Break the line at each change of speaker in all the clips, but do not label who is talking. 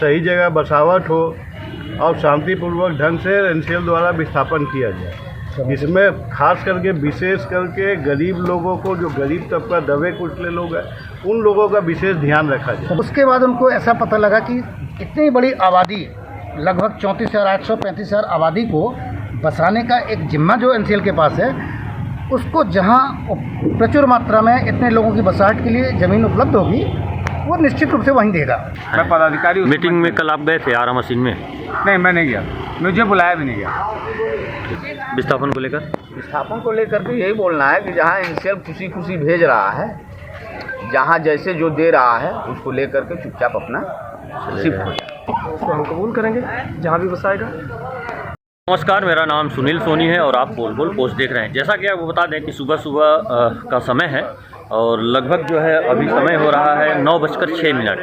सही जगह बसावट हो और शांतिपूर्वक ढंग से एनसीएल द्वारा विस्थापन किया जाए। इसमें खास करके विशेष करके गरीब लोगों को, जो गरीब तबका दबे कुचले लोग हैं, उन लोगों का विशेष ध्यान रखा जाए।
उसके बाद उनको ऐसा पता लगा कि इतनी बड़ी आबादी, लगभग 34,835 आबादी को बसाने का एक जिम्मा जो एनसीएल के पास है, उसको जहां प्रचुर मात्रा में इतने लोगों की बसाहट के लिए ज़मीन उपलब्ध होगी, वो निश्चित रूप से वहीं देगा।
मैं पदाधिकारी
मीटिंग में कल आप गए थे आरा मशीन में?
नहीं, मैं नहीं गया, मुझे बुलाया भी नहीं गया।
विस्थापन को लेकर?
विस्थापन को लेकर के यही बोलना है कि जहाँ एनसीएल खुशी खुशी भेज रहा है, जहाँ जैसे जो दे रहा है, उसको लेकर के चुपचाप अपना शिफ्ट हो जाए।
उसको हम कबूल करेंगे जहाँ भी बसाएगा।
नमस्कार, मेरा नाम सुनील सोनी है और आप बोल बोल पोस्ट देख रहे हैं। जैसा कि आपको बता दें कि सुबह सुबह का समय है और लगभग जो है अभी समय हो रहा है 9:06।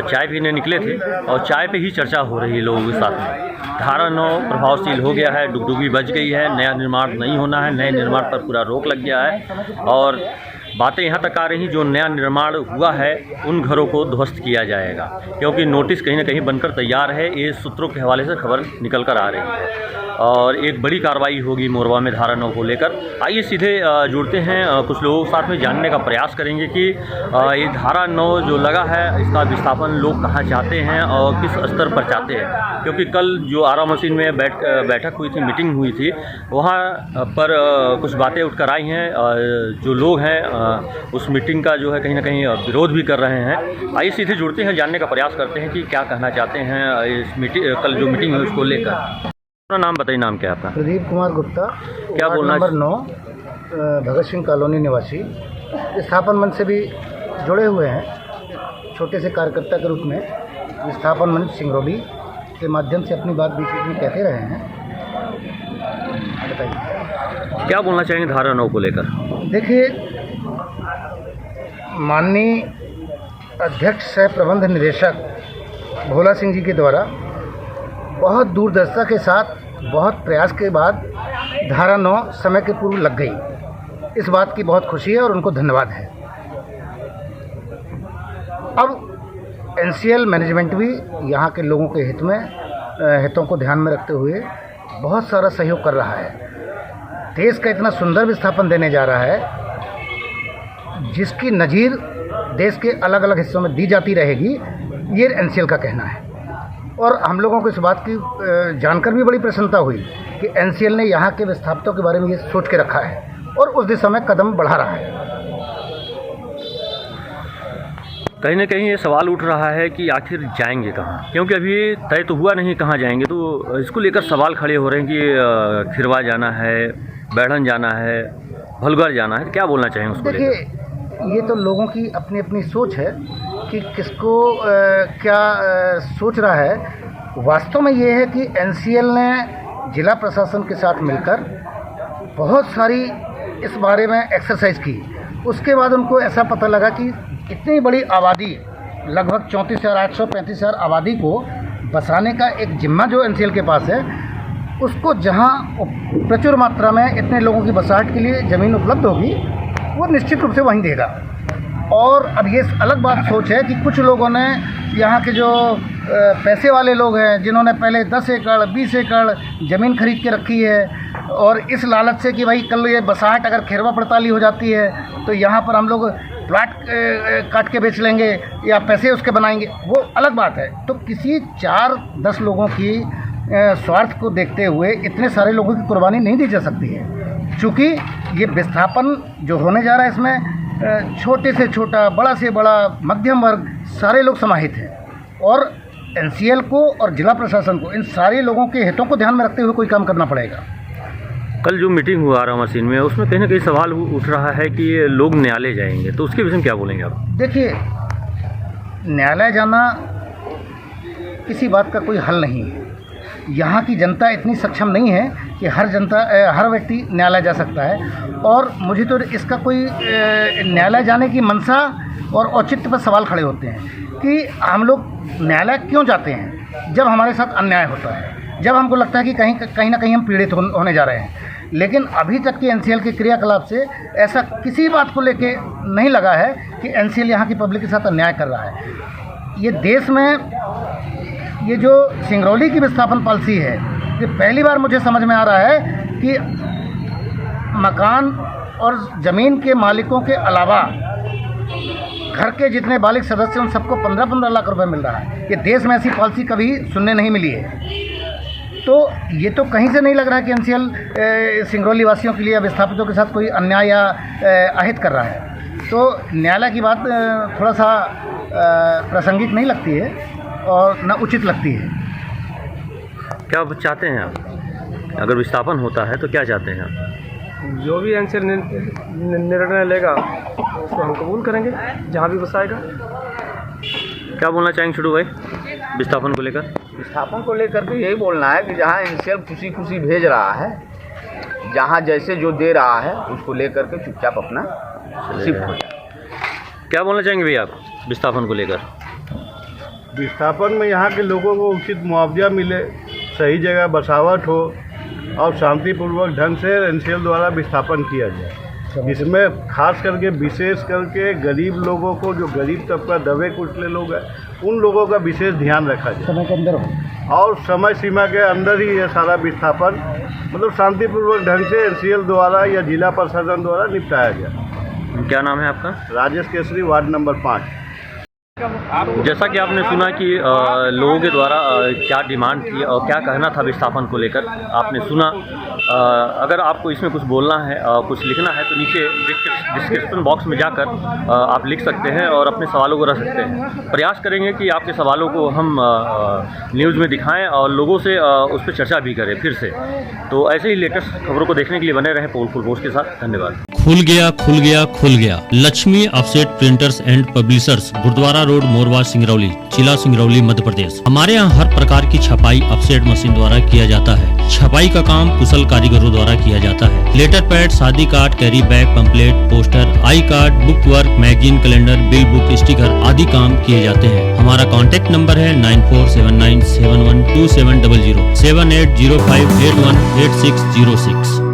चाय पीने निकले थे और चाय पे ही चर्चा हो रही है लोगों के साथ में। धारा 9 प्रभावशील हो गया है, डुगडुगी बज गई है, नया निर्माण नहीं होना है, नए निर्माण पर पूरा रोक लग गया है और बातें यहाँ तक आ रही, जो नया निर्माण हुआ है उन घरों को ध्वस्त किया जाएगा, क्योंकि नोटिस कहीं ना कहीं बनकर तैयार है। ये सूत्रों के हवाले से खबर निकल कर आ रही है और एक बड़ी कार्रवाई होगी मोरवा में धारा 9 को लेकर। आइए सीधे जुड़ते हैं, कुछ लोगों के साथ में जानने का प्रयास करेंगे कि ये धारा 9 जो लगा है, इसका विस्थापन लोग कहाँ चाहते हैं और किस स्तर पर चाहते हैं। क्योंकि कल जो आरा मशीन में बैठक हुई थी, मीटिंग हुई थी, वहाँ पर कुछ बातें उठकर आई हैं। जो लोग हैं उस मीटिंग का जो है कहीं ना कहीं विरोध भी कर रहे हैं। आइए सीधे जुड़ते हैं, जानने का प्रयास करते हैं कि क्या कहना चाहते हैं इस कल जो मीटिंग है उसको लेकर। अपना नाम बताइए, नाम क्या है आपका?
प्रदीप कुमार गुप्ता,
क्या बोलना है?
नंबर 9 भगत सिंह कॉलोनी निवासी। विस्थापन मंच से भी जुड़े हुए हैं, छोटे से कार्यकर्ता के रूप में विस्थापन मंच सिंगरौली के माध्यम से अपनी बात बीच में कहते रहे हैं। बताइए
क्या बोलना चाहेंगे धारा 9 को लेकर?
देखिए, माननीय अध्यक्ष सह प्रबंध निदेशक भोला सिंह जी के द्वारा बहुत दूरदर्शिता के साथ, बहुत प्रयास के बाद धारा 9 समय के पूर्व लग गई। इस बात की बहुत खुशी है और उनको धन्यवाद है। अब एनसीएल मैनेजमेंट भी यहाँ के लोगों के हितों को ध्यान में रखते हुए बहुत सारा सहयोग कर रहा है। देश का इतना सुंदर विस्थापन देने जा रहा है, जिसकी नज़ीर देश के अलग अलग हिस्सों में दी जाती रहेगी, ये एनसीएल का कहना है। और हम लोगों को इस बात की जानकर भी बड़ी प्रसन्नता हुई कि एनसीएल ने यहाँ के विस्थापितों के बारे में ये सोच के रखा है और उस दिशा में कदम बढ़ा रहा है।
कहीं ना कहीं ये सवाल उठ रहा है कि आखिर जाएंगे कहाँ, क्योंकि अभी तय तो हुआ नहीं कहाँ जाएंगे। तो इसको लेकर सवाल खड़े हो रहे हैं कि खिरवा जाना है, बैढ़न जाना है, भलगर जाना है। क्या बोलना चाहेंगे उसको लेकर?
देखिए, ये तो लोगों की अपनी अपनी सोच है कि किसको क्या सोच रहा है। वास्तव में ये है कि एनसीएल ने जिला प्रशासन के साथ मिलकर बहुत सारी इस बारे में एक्सरसाइज की। उसके बाद उनको ऐसा पता लगा कि इतनी बड़ी आबादी, लगभग 34,835 आबादी को बसाने का एक जिम्मा जो एनसीएल के पास है, उसको जहां प्रचुर मात्रा में इतने लोगों की बसाहट के लिए ज़मीन उपलब्ध होगी, वो निश्चित रूप से वहीं देगा। और अब ये अलग बात सोच है कि कुछ लोगों ने, यहाँ के जो पैसे वाले लोग हैं, जिन्होंने पहले 10 एकड़ 20 एकड़ ज़मीन खरीद के रखी है और इस लालच से कि भाई कल ये बसाहट अगर खिरवा पड़ताली हो जाती है तो यहाँ पर हम लोग प्लाट काट के बेच लेंगे या पैसे उसके बनाएंगे, वो अलग बात है। तो किसी 4-10 लोगों की स्वार्थ को देखते हुए इतने सारे लोगों की कुर्बानी नहीं दी जा सकती है। चूँकि ये विस्थापन जो होने जा रहा है, इसमें छोटे से छोटा, बड़ा से बड़ा, मध्यम वर्ग, सारे लोग समाहित हैं और एनसीएल को और जिला प्रशासन को इन सारे लोगों के हितों को ध्यान में रखते हुए कोई काम करना पड़ेगा।
कल जो मीटिंग हुआ आरा मशीन में, उसमें कहीं ना कहीं सवाल उठ रहा है कि ये लोग न्यायालय जाएंगे, तो उसके विषय में क्या बोलेंगे आप? देखिए,
न्यायालय जाना किसी बात का कोई हल नहीं है। यहाँ की जनता इतनी सक्षम नहीं है कि हर व्यक्ति न्यायालय जा सकता है। और मुझे तो इसका कोई न्यायालय जाने की मंशा और औचित्य पर सवाल खड़े होते हैं कि हम लोग न्यायालय क्यों जाते हैं जब हमारे साथ अन्याय होता है, जब हमको लगता है कि कहीं ना कहीं हम पीड़ित होने जा रहे हैं। लेकिन अभी तक की एनसीएल के क्रियाकलाप से ऐसा किसी बात को लेके नहीं लगा है कि एनसीएल यहाँ की पब्लिक के साथ अन्याय कर रहा है। ये देश में ये जो सिंगरौली की विस्थापन पॉलिसी है, ये पहली बार मुझे समझ में आ रहा है कि मकान और ज़मीन के मालिकों के अलावा घर के जितने बालिग सदस्य उन सबको 15-15 लाख रुपए मिल रहा है। ये देश में ऐसी पॉलिसी कभी सुनने नहीं मिली है। तो ये तो कहीं से नहीं लग रहा है कि एनसीएल सिंगरौली वासियों के लिए या विस्थापितों के साथ कोई अन्याय या अहित कर रहा है। तो न्यायालय की बात थोड़ा सा प्रासंगिक नहीं लगती है और न उचित लगती है।
क्या चाहते हैं आप? अगर विस्थापन होता है तो क्या चाहते हैं आप?
जो भी एनसीएल निर्णय लेगा उसको हम कबूल करेंगे, जहाँ भी बसाएगा।
क्या बोलना चाहेंगे छोटू भाई विस्थापन को लेकर?
विस्थापन को लेकर के यही बोलना है कि जहाँ एनसीएल खुशी खुशी भेज रहा है, जहाँ जैसे जो दे रहा है उसको लेकर के चुपचाप अपना शिफ्ट हो जाए।
क्या बोलना चाहेंगे भैया आप विस्थापन को लेकर?
विस्थापन में यहाँ के लोगों को उचित मुआवजा मिले, सही जगह बसावट हो और शांतिपूर्वक ढंग से एनसीएल द्वारा विस्थापन किया जाए। इसमें खास करके विशेष करके गरीब लोगों को, जो गरीब तबका दबे कुचले लोग हैं, उन लोगों का विशेष ध्यान रखा जाए।
समय के अंदर हो
और समय सीमा के अंदर ही ये सारा विस्थापन मतलब शांतिपूर्वक ढंग से एनसीएल द्वारा या जिला प्रशासन द्वारा निपटाया जाए।
क्या नाम है आपका?
Rajesh Kesari, ward number 5।
जैसा कि आपने सुना कि लोगों के द्वारा क्या डिमांड थी और क्या कहना था विस्थापन को लेकर, आपने सुना। अगर आपको इसमें कुछ बोलना है, कुछ लिखना है, तो नीचे डिस्क्रिप्शन बॉक्स में जाकर आप लिख सकते हैं और अपने सवालों को रख सकते हैं। प्रयास करेंगे कि आपके सवालों को हम न्यूज़ में दिखाएं और लोगों से उस पर चर्चा भी करें फिर से। तो ऐसे ही लेटेस्ट खबरों को देखने के लिए बने रहें पोलफुल पोस्ट के साथ। धन्यवाद।
खुल गया Lakshmi offset printers and publishers, Gurudwara road, Morwa, Singrauli, जिला सिंगरौली, मध्य प्रदेश। हमारे यहाँ हर प्रकार की छपाई ऑफसेट मशीन द्वारा किया जाता है। छपाई का काम कुशल कारीगरों द्वारा किया जाता है। लेटर पैड, शादी card, carry bag, pamphlet, poster, I card, book work, magazine, calendar, bill book, sticker आदि काम किए जाते हैं। हमारा कॉन्टैक्ट नंबर है 9479712700 7805818606।